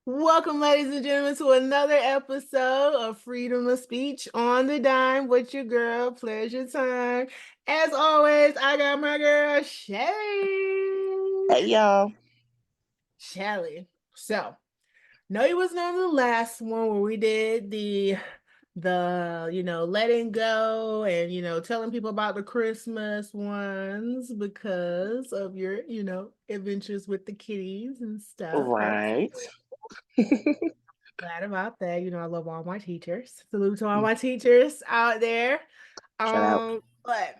Welcome, ladies and gentlemen, to another episode of Freedom of Speech on the Dime with your girl, Pleasure Time. As always, I got my girl, Hey Shelly. y'all. Shelly. So, no, it wasn't on the last one where we did the letting go and telling people about the Christmas ones because of your adventures with the kitties and stuff. That was Right. glad about that. I love all my teachers. Salute to all my teachers out there. Shout out. But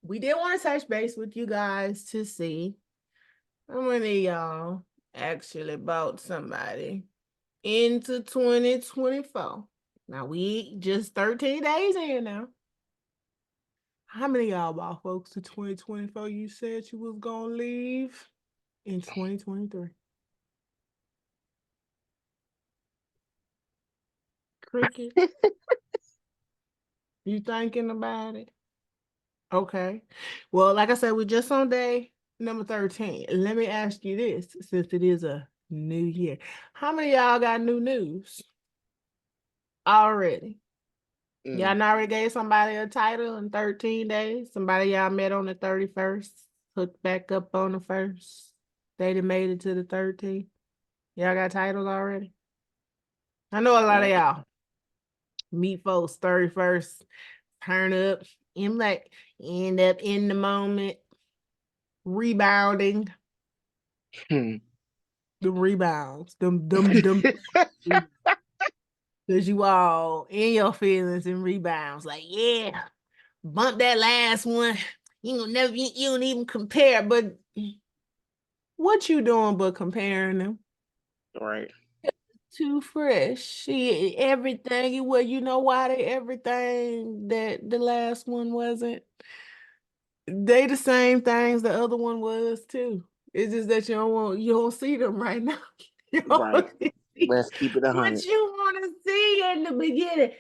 we did want to touch base with you guys to see how many of y'all actually bought somebody into 2024. Now we just 13 days in now. How many of y'all bought folks to 2024? You said you was gonna leave in 2023. Cricket, you thinking about it? Okay. Well, like I said, we're just on day number 13. Let me ask you this, since it is a new year. How many of y'all got new news already? Y'all Mm. not already gave somebody a title in 13 days? Somebody y'all met on the 31st, hooked back up on the 1st. They done made it to the 13th. Y'all got titles already? I know a lot of Yep. y'all meet folks 31st, turn up, and like end up in the moment, rebounding. Hmm. The rebounds, them, because you all in your feelings and rebounds. Like, yeah, bump that last one. You gonna never, you don't even compare. But what you doing but comparing them? Right. Too fresh. Everything. Well, you know why they everything that the last one wasn't. They the same things the other one was too. It's just that you don't see them right now. You Right. don't see Let's keep it 100. what you want to see in the beginning.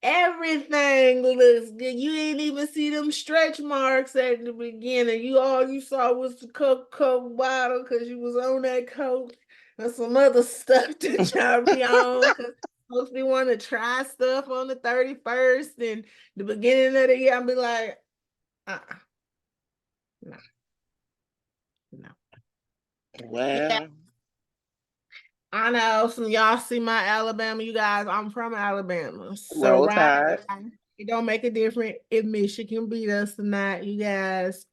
Everything looks good. You didn't even see them stretch marks at the beginning. All you saw was the Coke bottle because you was on that Coke and some other stuff that y'all be on because folks be want to try stuff on the 31st and the beginning of the year. I'll be like, no, no. Yeah, Well, I know some of y'all see my Alabama. You guys, I'm from Alabama. So roll right tide. now, it don't make a difference if Michigan beat us or not. You guys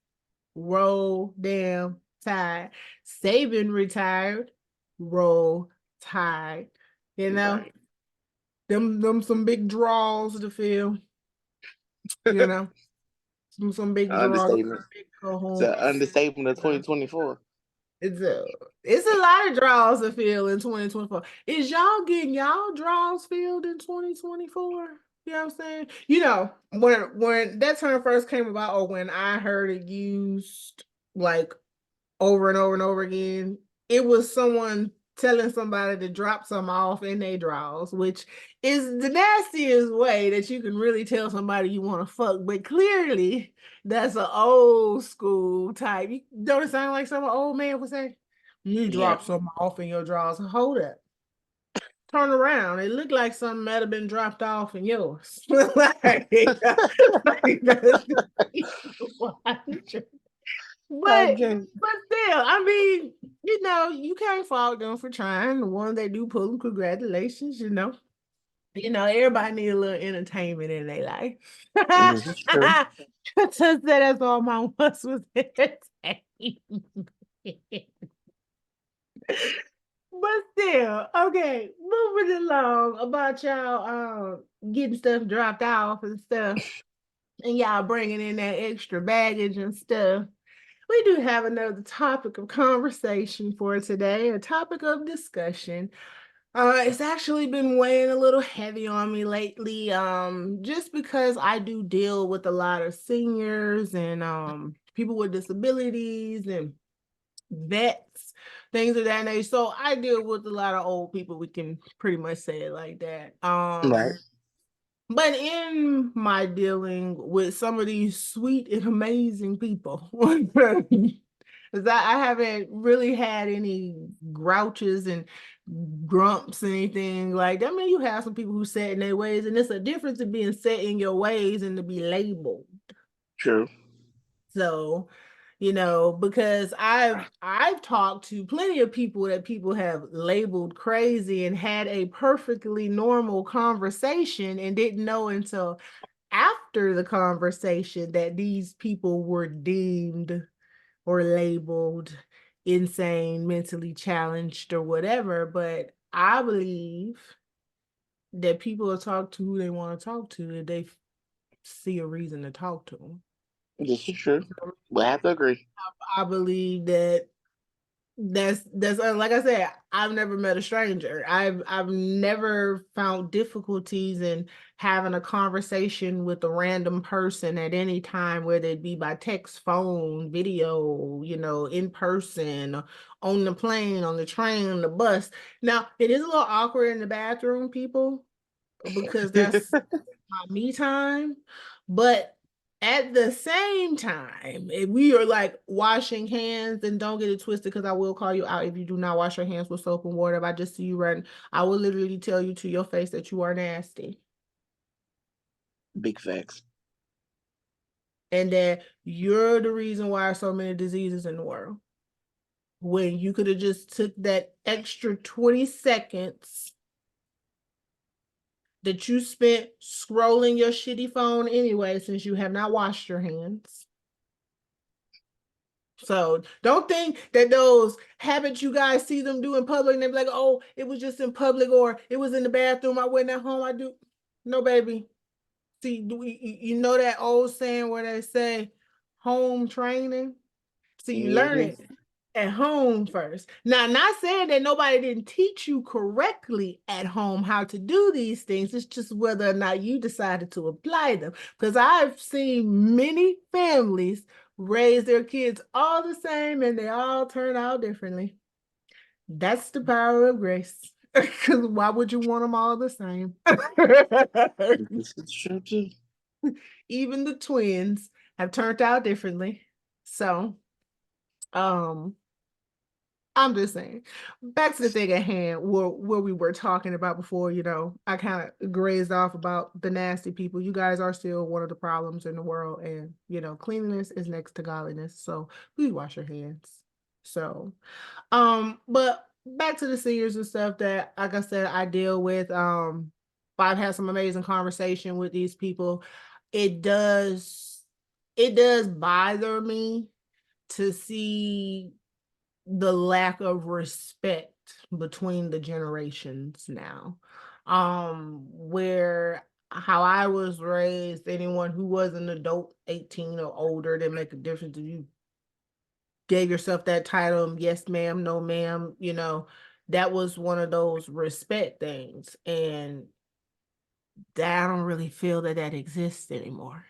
roll damn tide. Saban retired. Roll tide. You know, Right. them some big draws to fill, you know. Some big draws, Understatement. big It's an cohorts. understatement of You know. 2024. It's a it's a lot of draws to fill in 2024. Is y'all getting y'all draws filled in 2024? You know what I'm saying? When that term first came about, or when I heard it used like over and over and over again, it was someone telling somebody to drop some off in their draws, which is the nastiest way that you can really tell somebody you want to fuck. But clearly, that's an old school type. Don't it sound like some old man would say? You Yeah. drop something off in your drawers. Hold up. Turn around. It looked like something might have been dropped off in yours. Like that's I but can't. but still, I mean, you can't fault them for trying. The one they do pull them, congratulations, everybody need a little entertainment in their life. This is true. Just said that's all my wants was entertainment. But still, okay, moving along about y'all getting stuff dropped off and stuff, and y'all bringing in that extra baggage and stuff. We do have another topic of conversation for today, a topic of discussion. It's actually been weighing a little heavy on me lately, just because I do deal with a lot of seniors and people with disabilities and vets, things of that nature. So I deal with a lot of old people. We can pretty much say it like that. Right. But in my dealing with some of these sweet and amazing people, because I haven't really had any grouches and grumps, anything like that. I mean, you have some people who set in their ways, and it's a difference in being set in your ways and to be labeled. True. So, because I've talked to plenty of people that people have labeled crazy and had a perfectly normal conversation and didn't know until after the conversation that these people were deemed or labeled insane, mentally challenged, or whatever. But I believe that people will talk to who they want to talk to if they see a reason to talk to them. This is true. We have to agree. I believe that's like I said, I've never met a stranger. I've never found difficulties in having a conversation with a random person at any time, whether it be by text, phone, video, in person, on the plane, on the train, on the bus. Now, it is a little awkward in the bathroom, people, because that's my me time. But at the same time, if we are like washing hands, and don't get it twisted, because I will call you out if you do not wash your hands with soap and water. If I just see you running, I will literally tell you to your face that you are nasty. Big facts. And that you're the reason why so many diseases in the world. When you could have just took that extra 20 seconds that you spent scrolling your shitty phone anyway, since you have not washed your hands. So don't think that those habits you guys see them do in public and they're like, oh, it was just in public, or it was in the bathroom, I wasn't at home, I do. No, baby. See, you know that old saying where they say home training? See, you learn it at home first. Now, not saying that nobody didn't teach you correctly at home how to do these things. It's just whether or not you decided to apply them. Because I've seen many families raise their kids all the same and they all turn out differently. That's the power of grace. Because why would you want them all the same? This is true too. Even the twins have turned out differently. So, I'm just saying. Back to the thing at hand, where we were talking about before, I kind of grazed off about the nasty people. You guys are still one of the problems in the world, and cleanliness is next to godliness. So please wash your hands. So, but back to the seniors and stuff that, like I said, I deal with. I've had some amazing conversation with these people. It does bother me to see the lack of respect between the generations now. Where how I was raised, anyone who was an adult 18 or older didn't make a difference if you gave yourself that title, yes ma'am, no ma'am, that was one of those respect things. And that I don't really feel that exists anymore.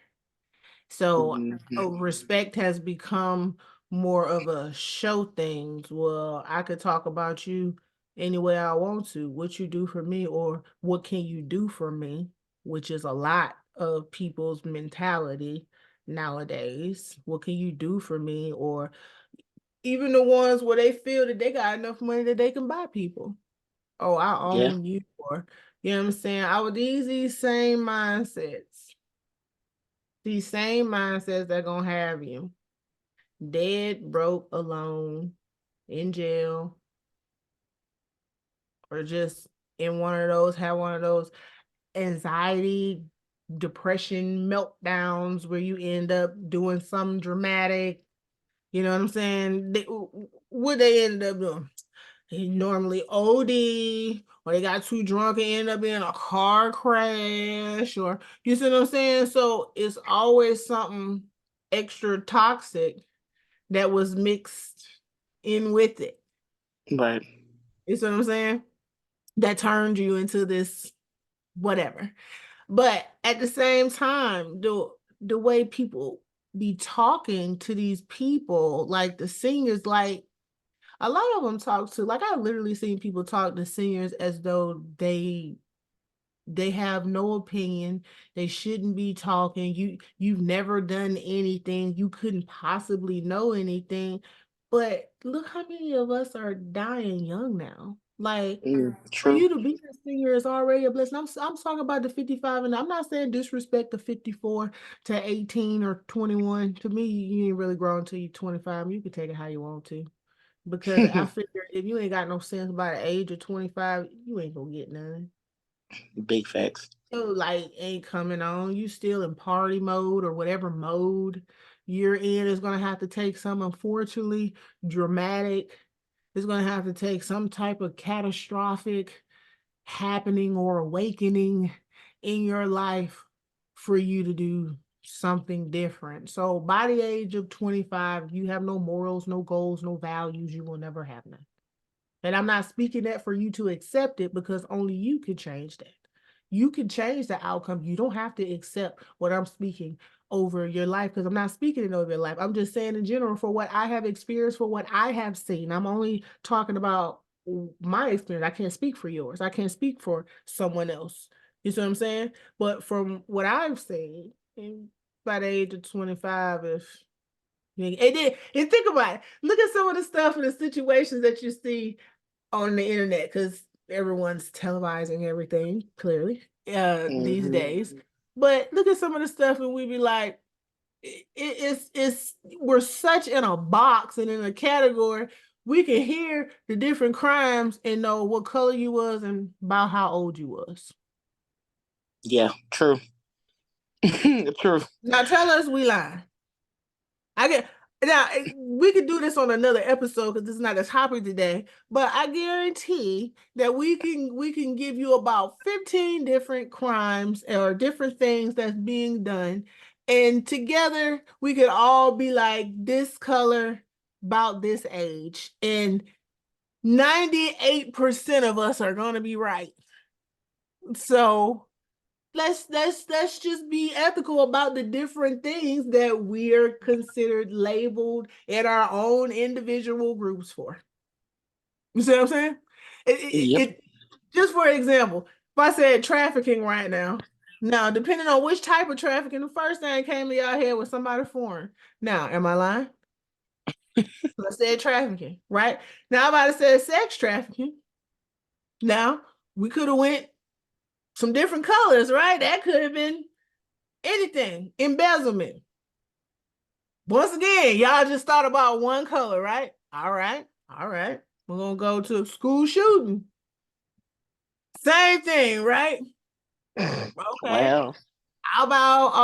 So respect has become more of a show things. Well, I could talk about you any way I want to. What you do for me, or what can you do for me, which is a lot of people's mentality nowadays. What can you do for me? Or even the ones where they feel that they got enough money that they can buy people. Oh, I own you. Or, you know what I'm saying? These same mindsets. These same mindsets that gonna have you dead, broke, alone, in jail, or just have one of those anxiety, depression meltdowns where you end up doing something dramatic. You know what I'm saying? What they end up doing? They normally OD, or they got too drunk and end up in a car crash, or you see what I'm saying? So it's always something extra toxic that was mixed in with it. Right. You see what I'm saying? That turned you into this whatever. But at the same time, the way people be talking to these people, like the seniors, like a lot of them talk to, like I've literally seen people talk to seniors as though they have no opinion. They shouldn't be talking. You've never done anything. You couldn't possibly know anything. But look how many of us are dying young now. Like for True. you to be a senior is already a blessing. I'm talking about the 55, and I'm not saying disrespect the 54 to 18 or 21. To me, you ain't really grown until you're 25. You can take it how you want to. Because I figure if you ain't got no sense by the age of 25, you ain't gonna get none. Big facts. So like ain't coming on. You still in party mode or whatever mode you're in is gonna have to take some unfortunately dramatic. It's gonna have to take some type of catastrophic happening or awakening in your life for you to do something different. So by the age of 25, you have no morals, no goals, no values, you will never have none. And I'm not speaking that for you to accept it because only you can change that. You can change the outcome. You don't have to accept what I'm speaking over your life because I'm not speaking it over your life. I'm just saying in general for what I have experienced, for what I have seen. I'm only talking about my experience. I can't speak for yours. I can't speak for someone else. You see what I'm saying? But from what I've seen, by the age of 25, if and think about it. Look at some of the stuff and the situations that you see on the internet because everyone's televising everything clearly these days. But look at some of the stuff and we be like, it's we're such in a box and in a category. We can hear the different crimes and know what color you was and about how old you was. Yeah, true. True. Now tell us we lying. I get now we could do this on another episode because this is not a topic today, but I guarantee that we can give you about 15 different crimes or different things that's being done. And together we could all be like this color about this age. And 98% of us are gonna be right. So let's just be ethical about the different things that we're considered labeled in our own individual groups for. You see what I'm saying? Yep. Just for example, if I said trafficking right now, depending on which type of trafficking, the first thing came to your head was somebody foreign. Now, am I lying? I said trafficking, right? Now I'm about to say sex trafficking. Now we could have went some different colors, right? That could have been anything. Embezzlement. Once again, y'all just thought about one color, right? All right. All right. We're going to go to school shooting. Same thing, right? Okay. Wow. How about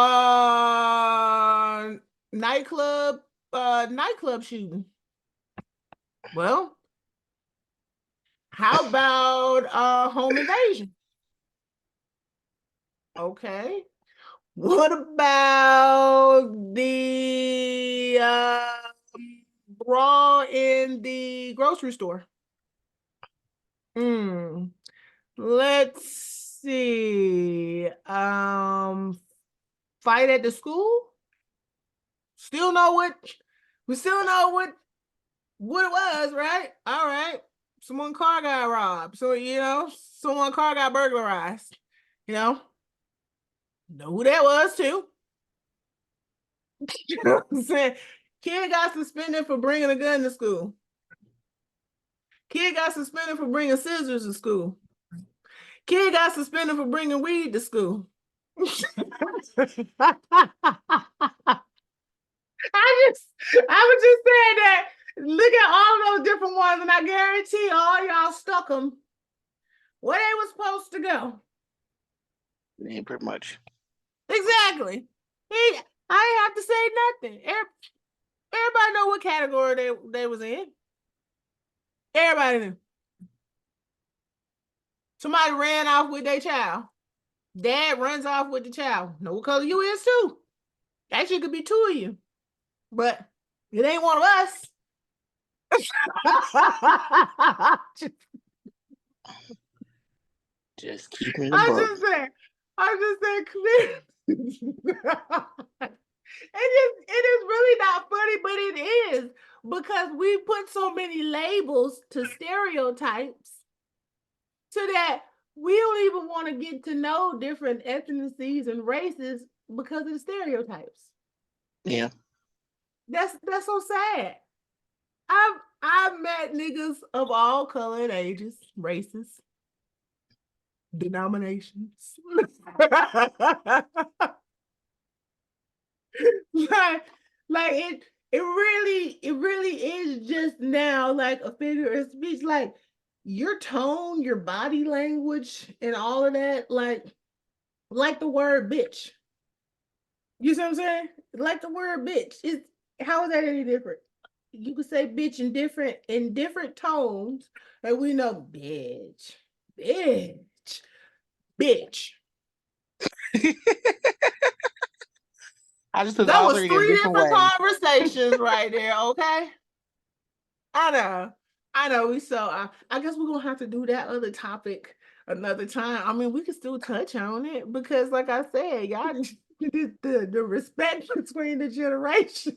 nightclub shooting? Well, how about home invasion? Okay. What about the brawl in the grocery store? Let's see. Fight at the school? Still know what we still know what it was, right? All right. Someone car got robbed. So, someone car got burglarized. You know who that was too. You know what I'm saying? Kid got suspended for bringing a gun to school. Kid got suspended for bringing scissors to school. Kid got suspended for bringing weed to school. I was just saying that. Look at all those different ones, and I guarantee all y'all stuck them where they were supposed to go. Yeah, pretty much. Exactly. I ain't have to say nothing. Everybody know what category they was in. Everybody knew. Somebody ran off with their child. Dad runs off with the child. Know what color you is too. Actually, it could be two of you, but it ain't one of us. Just keep me in the I'm book. just saying. I'm just saying. It is really not funny, but it is because we put so many labels to stereotypes so that we don't even want to get to know different ethnicities and races because of the stereotypes. Yeah. That's so sad. I've met niggas of all color and ages, races, denominations. like, it really is just now like a figure of speech. Like your tone, your body language, and all of that, like the word bitch. You see what I'm saying? Like the word bitch. It's how is that any different? You could say bitch in different tones, and we know bitch, bitch, bitch. I just took That all was three in a three different different way. conversations right there, okay? I know. I know. I guess we're gonna have to do that other topic another time. I mean, we can still touch on it because, like I said, y'all the respect between the generations.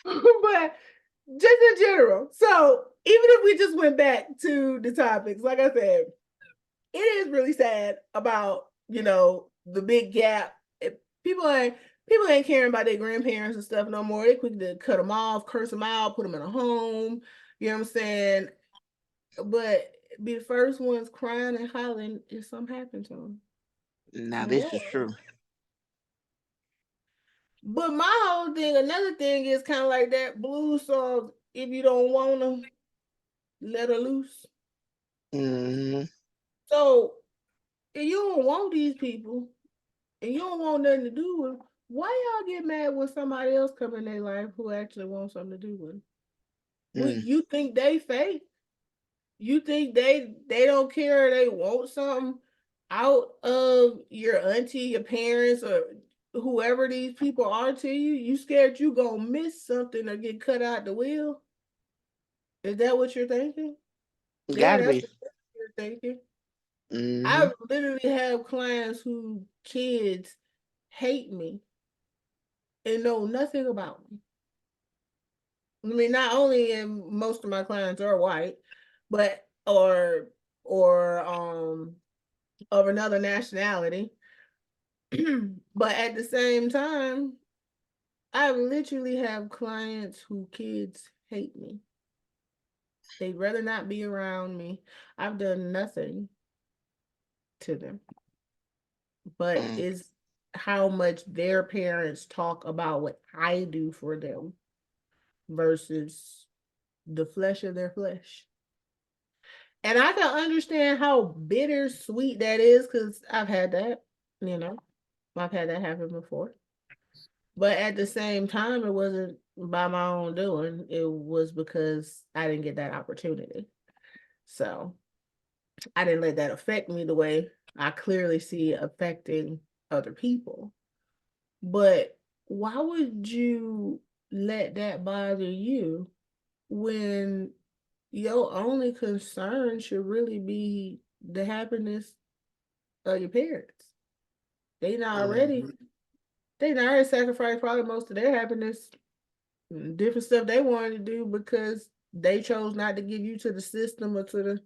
But just in general. So even if we just went back to the topics, like I said, it is really sad about the big gap. People ain't caring about their grandparents and stuff no more. They quick to cut them off, curse them out, put them in a home. You know what I'm saying? But be the first ones crying and hollering if something happened to them. Now this is Boy. true. But my whole thing, another thing is kind of like that blues song. If you don't want to, let her loose. Mm-hmm. So if you don't want these people and you don't want nothing to do with them, why y'all get mad when somebody else come in their life who actually wants something to do with them? Mm. You think they fake? You think they don't care? They want something out of your auntie, your parents, or whoever these people are to you? You scared you gonna miss something or get cut out the wheel? Is that what you're thinking? Yeah, Gotta that's be. what you're thinking. Mm-hmm. I literally have clients who kids hate me and know nothing about me. I mean, not only and most of my clients are white, but or of another nationality. But at the same time, I literally have clients who kids hate me. They'd rather not be around me. I've done nothing to them. But Mm. it's how much their parents talk about what I do for them versus the flesh of their flesh. And I can understand how bittersweet that is because I've had that, you know, I've had that happen before. But at the same time, it wasn't by my own doing. It was because I didn't get that opportunity. So I didn't let that affect me the way I clearly see it affecting other people. But why would you let that bother you when your only concern should really be the happiness of your parents? They not already Mm-hmm. they not already sacrificed probably most of their happiness, different stuff they wanted to do because they chose not to give you to the system or to the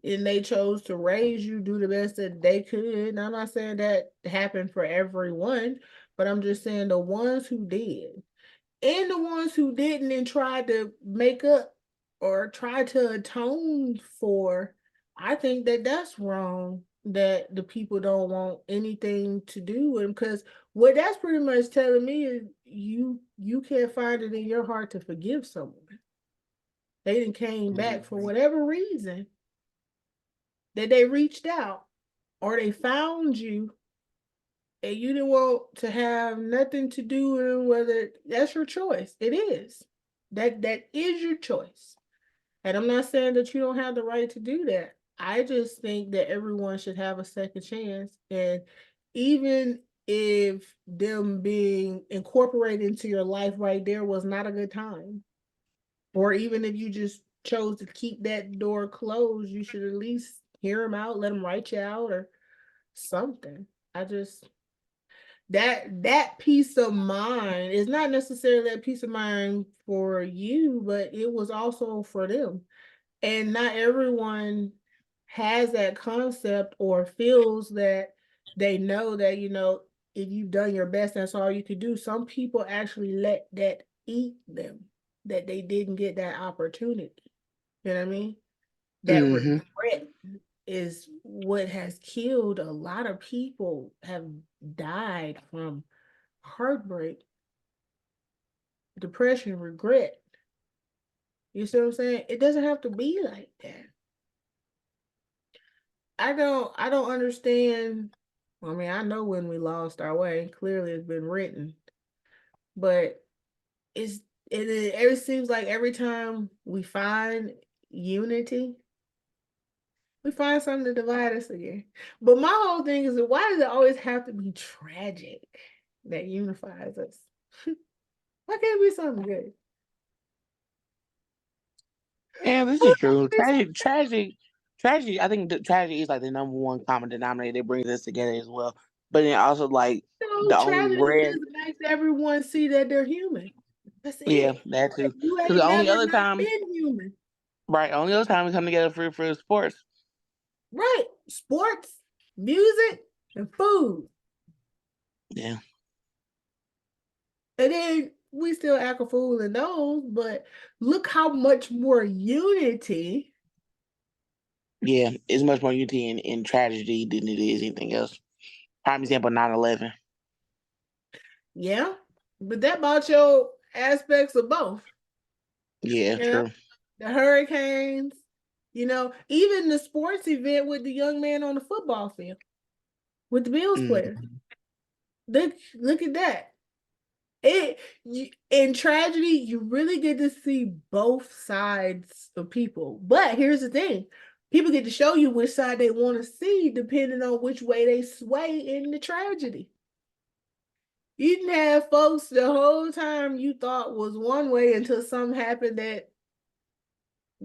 and they chose to raise you, do the best that they could. And I'm not saying that happened for everyone, but I'm just saying the ones who did and the ones who didn't and tried to make up or try to atone for, I think that that's wrong. That the people don't want anything to do with them because what that's pretty much telling me is you can't find it in your heart to forgive someone. They didn't came back for Mm-hmm. whatever reason that they reached out or they found you and you didn't want to have nothing to do with them, whether that's your choice. It is. That is your choice. And I'm not saying that you don't have the right to do that. I just think that everyone should have a second chance. And even if them being incorporated into your life right there was not a good time, or even if you just chose to keep that door closed, you should at least hear them out, let them write you out or something. I just that peace of mind is not necessarily a peace of mind for you, but it was also for them. And not everyone has that concept or feels that they know that, if you've done your best, that's all you could do. Some people actually let that eat them, that they didn't get that opportunity. You know what I mean? That Mm-hmm. regret is what has killed a lot of people, have died from heartbreak, depression, regret. You see what I'm saying? It doesn't have to be like that. I don't understand. I mean, I know when we lost our way. Clearly it's been written. But it's it seems like every time we find unity, we find something to divide us again. But my whole thing is, why does it always have to be tragic that unifies us? Why can't it be something good? Yeah, this is true. Tragedy. I think the tragedy is like the number one common denominator that brings us together as well. But then also like the only Tragedy red. just makes everyone see that they're human. That's Yeah, it. that too. You Because ain't the only never other not time, been human. right? Only other time we come together for sports. Right. Sports, music, and food. Yeah. And then we still act a fool in those, but look how much more unity. Yeah, it's much more unity in tragedy than it is anything else. Prime example, 9/11. Yeah. But that brought your aspects of both. Yeah, Yeah. true. The hurricanes, even the sports event with the young man on the football field with the Bills player. Mm. Look at that. In tragedy, you really get to see both sides of people. But here's the thing. People get to show you which side they want to see depending on which way they sway in the tragedy. You didn't have folks the whole time you thought was one way until something happened that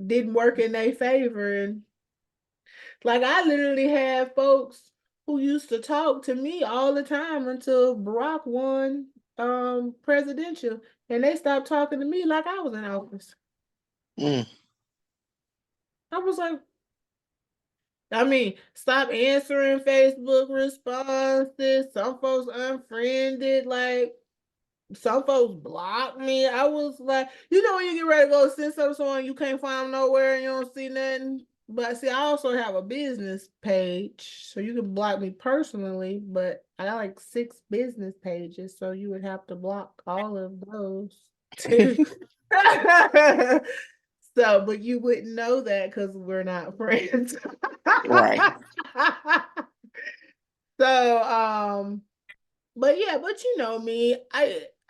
didn't work in their favor. And like I literally had folks who used to talk to me all the time until Barack won presidential, and they stopped talking to me like I was in office. Mm. I was like, I mean, stop answering Facebook responses. Some folks unfriended, like some folks blocked me. I was like, when you get ready to go send something to someone, you can't find them nowhere and you don't see nothing. But see, I also have a business page, so you can block me personally, but I got like 6 business pages, so you would have to block all of those too. So, but you wouldn't know that because we're not friends. Right. So, but yeah, but you know me,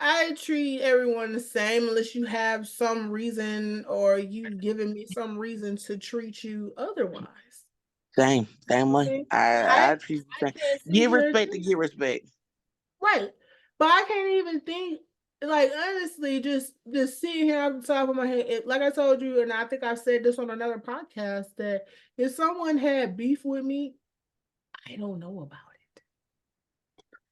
I treat everyone the same unless you have some reason or you've given me some reason to treat you otherwise. Same way. Okay. I treat you the I same. can't sit Give here and respect to get respect. right. But I can't even think, like, honestly, just sitting here off the top of my head. Like I told you, and I think I've said this on another podcast, that if someone had beef with me, I don't know about it.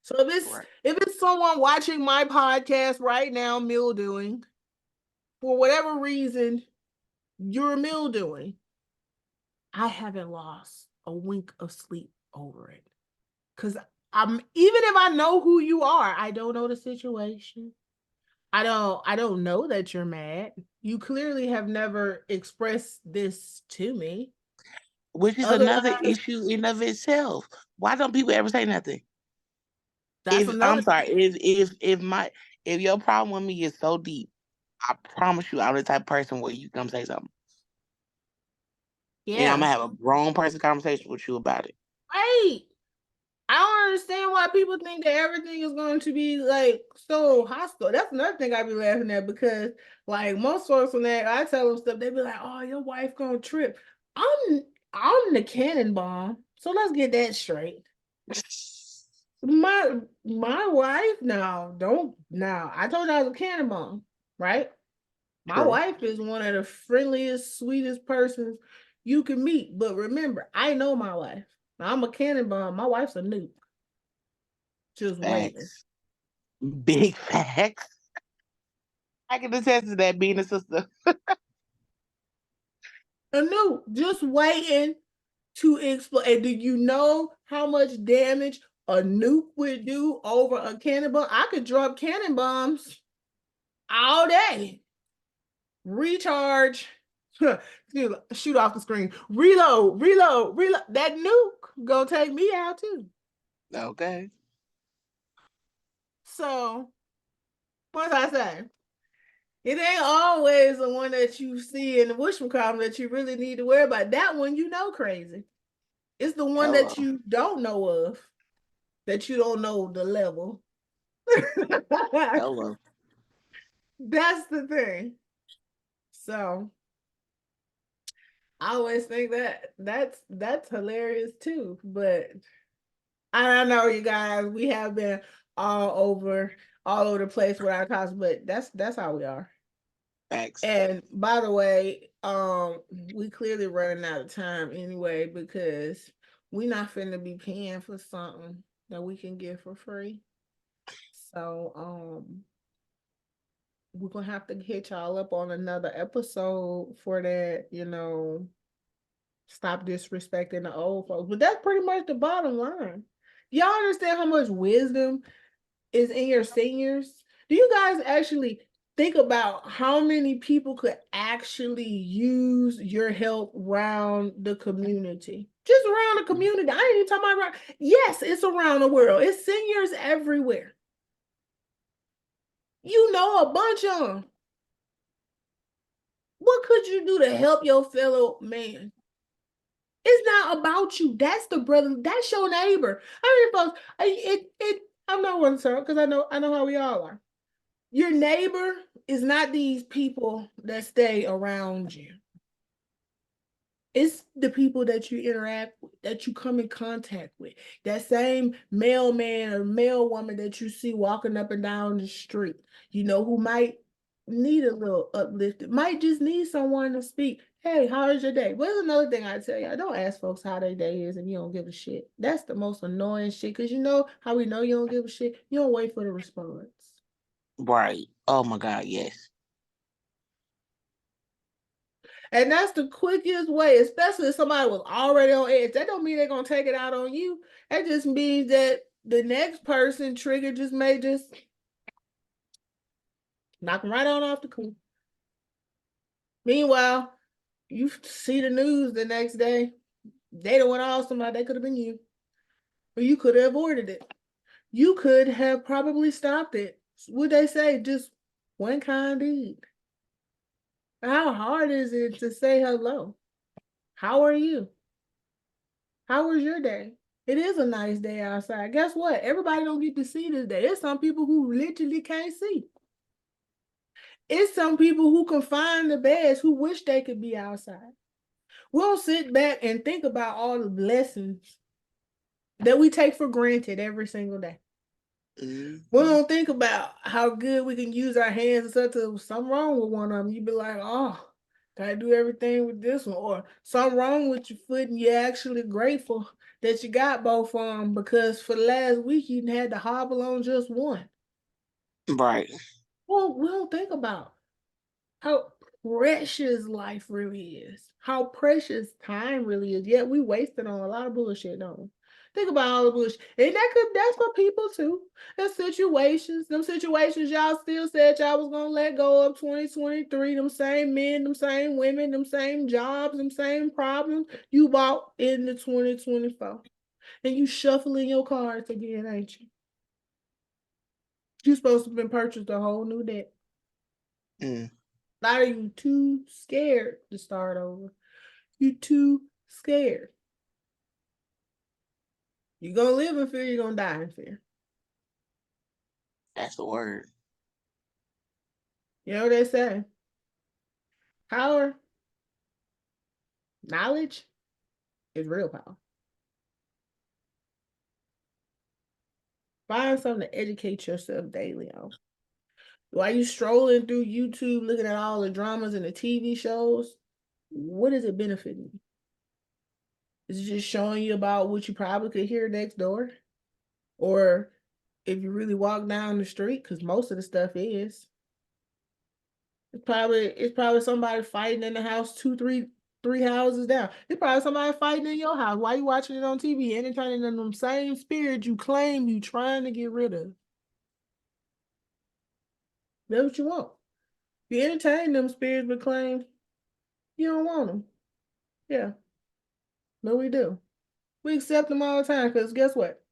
So Right. if it's someone watching my podcast right now, mildewing, for whatever reason, you're mildewing, I haven't lost a wink of sleep over it. Because even if I know who you are, I don't know the situation. I don't know that you're mad. You clearly have never expressed this to me. Which is another Otherwise, issue in of itself. Why don't people ever say nothing? that's If I'm another sorry, thing. if your problem with me is so deep, I promise you I'm the type of person where you come say something. And I'm Yeah. gonna have a grown person conversation with you about it. Right. I don't understand why people think that everything is going to be like so hostile. That's another thing I be laughing at because like most folks when I tell them stuff, they be like, "Oh, your wife gonna trip." I'm the cannonball, so let's get that straight. My wife, no, don't now. I told you I was a cannonball, right? My True. wife is one of the friendliest, sweetest persons you can meet. But remember, I know my wife. I'm a cannonball. My wife's a nuke. Just waiting. Facts. Big facts. I can attest to that being a sister. A nuke. Just waiting to explode. And do you know how much damage a nuke would do over a cannon bomb. I could drop cannon bombs all day. Recharge, shoot off the screen, reload. That nuke gonna take me out too. Okay. So, what I say? It ain't always the one that you see in the whatchamacallit that you really need to worry about. That one you know crazy. It's the one Hello. that you don't know of, that you don't know the level. Hello. That's the thing. So I always think that that's hilarious too. But I don't know, you guys. We have been all over the place with our topics, but that's how we are. Facts. And by the way, we clearly running out of time anyway because we not finna be paying for something that we can get for free. So we're gonna have to hit y'all up on another episode for that, stop disrespecting the old folks. But that's pretty much the bottom line. Y'all understand how much wisdom is in your seniors? Do you guys actually think about how many people could actually use your help around the community? Just around the community. I ain't even talking about around. Yes, it's around the world. It's seniors everywhere. You know a bunch of them. What could you do to help your fellow man? It's not about you. That's the brother. That's your neighbor. I mean, folks, I'm not one sir because I know how we all are. Your neighbor is not these people that stay around you. It's the people that you interact with, that you come in contact with. That same mailman or mail woman that you see walking up and down the street, who might need a little uplifted, might just need someone to speak. Hey, how is your day? What's another thing I tell you? I don't ask folks how their day is and you don't give a shit. That's the most annoying shit because you know how we know you don't give a shit? You don't wait for the response. Right. Oh my God, yes. And that's the quickest way, especially if somebody was already on edge. That don't mean they're gonna take it out on you. That just means that the next person trigger may just knock them right on off the cliff. Meanwhile, you see the news the next day. They don't want all somebody. They could have been you, or you could have avoided it. You could have probably stopped it. Would they say just one kind deed? How hard is it to say hello? How are you? How was your day? It is a nice day outside. Guess what? Everybody don't get to see this day. There's some people who literally can't see. It's some people who can find the beds who wish they could be outside. We'll sit back and think about all the blessings that we take for granted every single day. Mm-hmm. We don't think about how good we can use our hands and stuff. To something wrong with one of them, you'd be like, oh, gotta do everything with this one. Or something wrong with your foot and you're actually grateful that you got both of them because for the last week you had to hobble on just one. Right. Well, we don't think about how precious life really is, how precious time really is. Yet we wasted on a lot of bullshit, don't we? Think about all the bullshit. And that's for people too. There's situations, them situations y'all still said y'all was gonna let go of 2023, them same men, them same women, them same jobs, them same problems you bought into 2024. And you shuffling your cards again, ain't you? You supposed to have been purchased a whole new deck. Mm. A lot of you too scared to start over. You too scared. You're gonna live in fear, you're gonna die in fear. That's the word. You know what they say? Power, knowledge is real power. Find something to educate yourself daily on. While you strolling through YouTube looking at all the dramas and the TV shows, what is it benefiting you? Is it just showing you about what you probably could hear next door? Or if you really walk down the street, because most of the stuff is, it's probably somebody fighting in the house 2, 3 3 houses down. There's probably somebody fighting in your house. Why you watching it on TV? Entertaining them same spirits you claim you trying to get rid of. That's what you want. You entertain them spirits but claim you don't want them. Yeah. No, we do. We accept them all the time because guess what?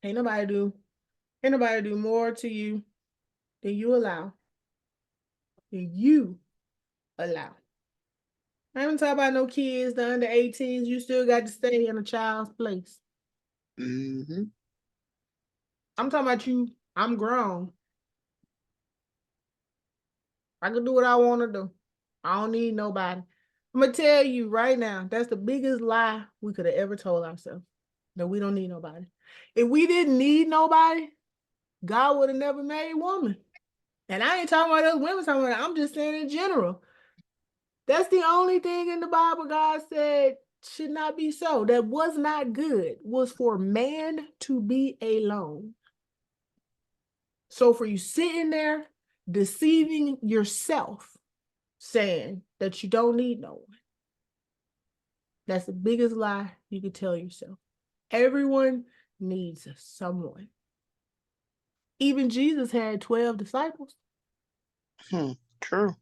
Ain't nobody do more to you than you allow. Than you allow. I haven't talked about no kids, the under 18s. You still got to stay in a child's place. Mm-hmm. I'm talking about you. I'm grown. I can do what I want to do. I don't need nobody. I'm going to tell you right now, that's the biggest lie we could have ever told ourselves. That we don't need nobody. If we didn't need nobody, God would have never made woman. And I ain't talking about those women, talking about, I'm just saying in general. That's the only thing in the Bible God said should not be so. That was not good, was for man to be alone. So for you sitting there deceiving yourself, saying that you don't need no one, that's the biggest lie you could tell yourself. Everyone needs someone. Even Jesus had 12 disciples. True.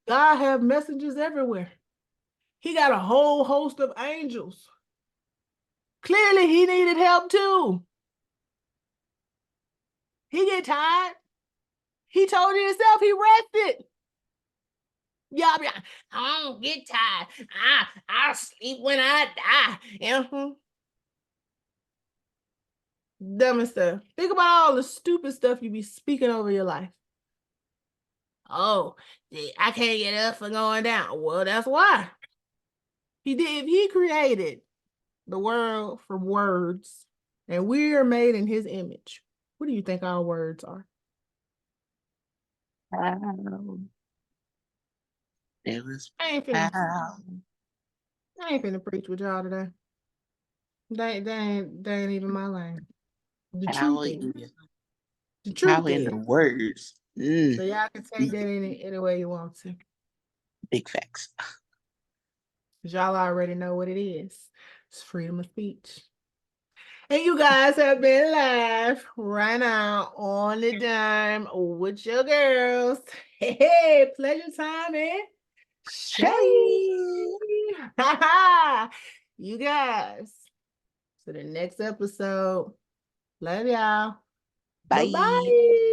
God have messengers everywhere. He got a whole host of angels. Clearly, he needed help too. He get tired. He told you himself he rested. Yeah, I don't get tired. I'll sleep when I die. Dumb stuff. Think about all the stupid stuff you be speaking over your life. Oh, I can't get up for going down. Well, that's why. He created the world from words, and we are made in his image. What do you think our words are? It was I ain't finna preach with y'all today. They ain't even my lane. The truth is. The truth power in is. the words. So y'all can take that any way you want to. Big facts. Because y'all already know what it is. It's freedom of speech. And you guys have been live right now on the dime with your girls. Hey, pleasure time and Shay. You guys. So the next episode. Love y'all. Bye. Bye-bye.